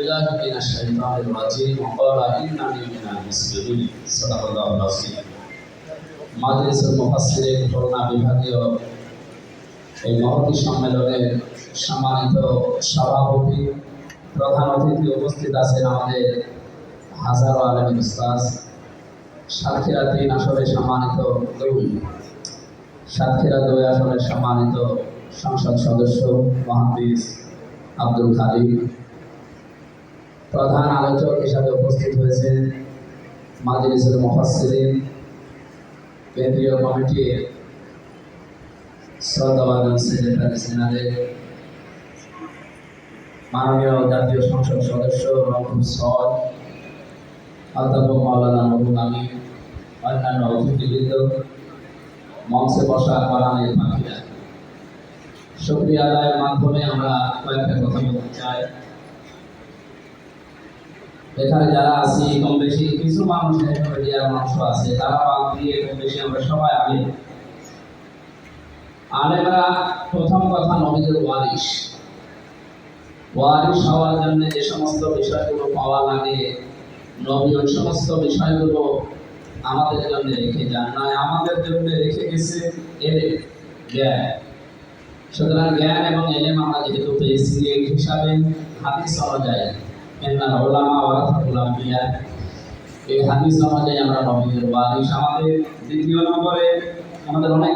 بالله من الشيطان الرجيم وقال إنني من المسلمين صدق الله العظيم মাজলিসুল মুফাসসিরিন খুলনা বিভাগীয় এই মহতী সম্মেলনের সম্মানিত সভাপতি প্রধান অতিথি উপস্থিত আছেন আমাদের হাজারো আলেম উস্তাদ সাতক্ষীরা 3 আসনের সম্মানিত সাতক্ষীরা 2 আসনের সম্মানিত সংসদ সদস্য মহাদিস আব্দুল খালিক প্রধান আলোচক হিসাবে উপস্থিত হয়েছেন মাজলিসুল মুফাসসিরিন কেন্দ্রীয় কমিটির শ্রদ্ধাভাজন সেক্রেটারি জেনারেল মাননীয় জাতীয় সংসদ সদস্য রংপুর সদ অধ্যাপক মাওলানা নুরুল আমিন অন্যান্য অতিথিবৃন্দ মঞ্চে বসা কোরআনের পাখিরা শুকরিয়া আদায়ের মাধ্যমে আমরা কয়েকটা কথা বলতে চাই। এখানে যারা আছি কম বেশি কিছু মানুষ মিডিয়ার মানুষ আছে, তারা বাদ দিয়ে কম বেশি আমরা সবাই আলেমরা প্রথম কথা নবীদের ওয়ারিস হওয়ার জন্য যে সমস্ত বিষয়গুলো পাওয়া লাগে নবী ওই সমস্ত বিষয়গুলো আমাদের জন্য রেখে যান নাই, আমাদের জন্য রেখে গেছে এলেম জ্ঞান। সুতরাং জ্ঞান এবং এলেম আমরা যেহেতু পেয়েছি এই হিসাবে হাদিস অনুযায়ী এই হাদিস অনুযায়ী আমরা নবীদের ওয়ারিস। আমাদের দ্বিতীয় নম্বরে আমাদের অনেক